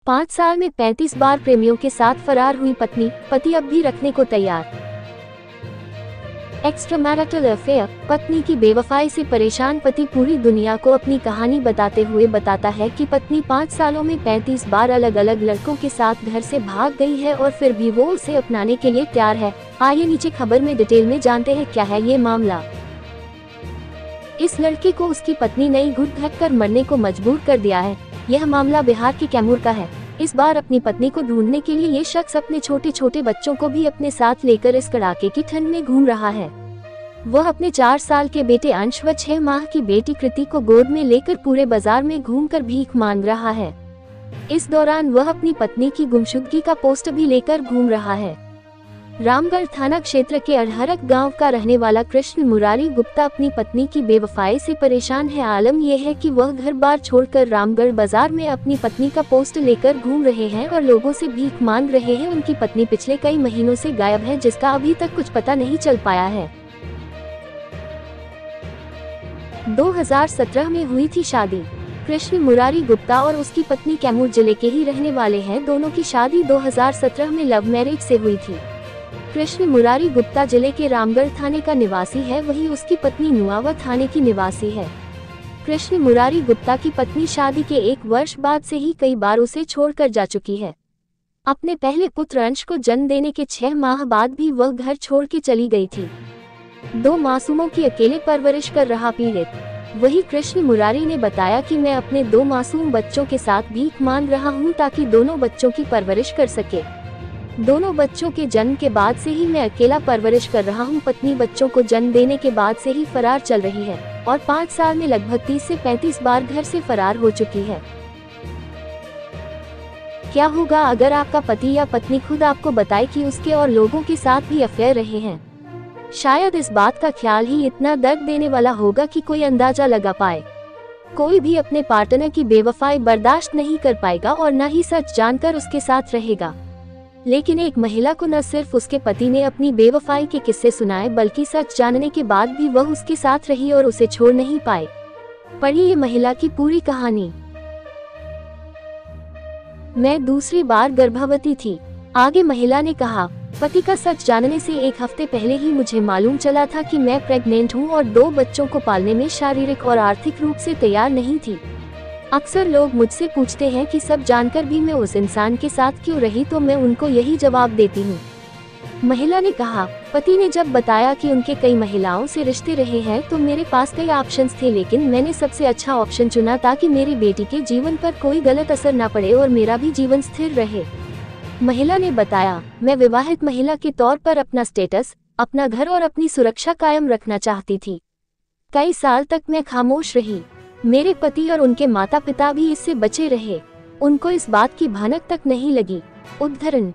5 साल में 35 बार प्रेमियों के साथ फरार हुई पत्नी, पति अब भी रखने को तैयार। एक्स्ट्रामैरिटल अफेयर, पत्नी की बेवफाई से परेशान पति पूरी दुनिया को अपनी कहानी बताते हुए बताता है कि पत्नी 5 सालों में 35 बार अलग अलग लड़कों के साथ घर से भाग गई है और फिर भी वो उसे अपनाने के लिए तैयार है। आइए नीचे खबर में डिटेल में जानते हैं क्या है ये मामला। इस लड़के को उसकी पत्नी ने घुट घट कर मरने को मजबूर कर दिया है। यह मामला बिहार के कैमूर का है। इस बार अपनी पत्नी को ढूंढने के लिए ये शख्स अपने छोटे छोटे बच्चों को भी अपने साथ लेकर इस कड़ाके की ठंड में घूम रहा है। वह अपने 4 साल के बेटे अंश व 6 माह की बेटी कृति को गोद में लेकर पूरे बाजार में घूमकर भीख मांग रहा है। इस दौरान वह अपनी पत्नी की गुमशुदगी का पोस्ट भी लेकर घूम रहा है। रामगढ़ थाना क्षेत्र के अड़हरक गांव का रहने वाला कृष्ण मुरारी गुप्ता अपनी पत्नी की बेवफाई से परेशान है। आलम यह है कि वह घर बार छोड़कर रामगढ़ बाजार में अपनी पत्नी का पोस्ट लेकर घूम रहे हैं और लोगों से भीख मांग रहे हैं। उनकी पत्नी पिछले कई महीनों से गायब है, जिसका अभी तक कुछ पता नहीं चल पाया है। 2017 में हुई थी शादी। कृष्ण मुरारी गुप्ता और उसकी पत्नी कैमूर जिले के ही रहने वाले हैं। दोनों की शादी 2017 में लव मैरिज से हुई थी। कृष्ण मुरारी गुप्ता जिले के रामगढ़ थाने का निवासी है, वहीं उसकी पत्नी नुआवा थाने की निवासी है। कृष्ण मुरारी गुप्ता की पत्नी शादी के 1 वर्ष बाद से ही कई बार उसे छोड़कर जा चुकी है। अपने पहले पुत्र अंश को जन्म देने के 6 माह बाद भी वह घर छोड़ के चली गई थी। 2 मासूमों की अकेले परवरिश कर रहा पीड़ित। वही कृष्ण मुरारी ने बताया कि मैं अपने 2 मासूम बच्चों के साथ भीख मांग रहा हूं ताकि दोनों बच्चों की परवरिश कर सके। दोनों बच्चों के जन्म के बाद से ही मैं अकेला परवरिश कर रहा हूं। पत्नी बच्चों को जन्म देने के बाद से ही फरार चल रही है और 5 साल में लगभग 30 से 35 बार घर से फरार हो चुकी है। क्या होगा अगर आपका पति या पत्नी खुद आपको बताए कि उसके और लोगों के साथ भी अफेयर रहे हैं? शायद इस बात का ख्याल ही इतना दर्द देने वाला होगा कि कोई अंदाजा लगा पाए। कोई भी अपने पार्टनर की बेवफाई बर्दाश्त नहीं कर पाएगा और न ही सच जानकर उसके साथ रहेगा। लेकिन एक महिला को न सिर्फ उसके पति ने अपनी बेवफाई के किस्से सुनाए, बल्कि सच जानने के बाद भी वह उसके साथ रही और उसे छोड़ नहीं पाए। पढ़िए ये महिला की पूरी कहानी। मैं दूसरी बार गर्भवती थी। आगे महिला ने कहा, पति का सच जानने से 1 हफ्ते पहले ही मुझे मालूम चला था कि मैं प्रेग्नेंट हूँ और 2 बच्चों को पालने में शारीरिक और आर्थिक रूप से तैयार नहीं थी। अक्सर लोग मुझसे पूछते हैं कि सब जानकर भी मैं उस इंसान के साथ क्यों रही, तो मैं उनको यही जवाब देती हूँ। महिला ने कहा, पति ने जब बताया कि उनके कई महिलाओं से रिश्ते रहे हैं तो मेरे पास कई ऑप्शंस थे, लेकिन मैंने सबसे अच्छा ऑप्शन चुना ताकि मेरी बेटी के जीवन पर कोई गलत असर न पड़े और मेरा भी जीवन स्थिर रहे। महिला ने बताया, मैं विवाहित महिला के तौर पर अपना स्टेटस, अपना घर और अपनी सुरक्षा कायम रखना चाहती थी। कई साल तक मैं खामोश रही। मेरे पति और उनके माता पिता भी इससे बचे रहे। उनको इस बात की भनक तक नहीं लगी। उद्धरण।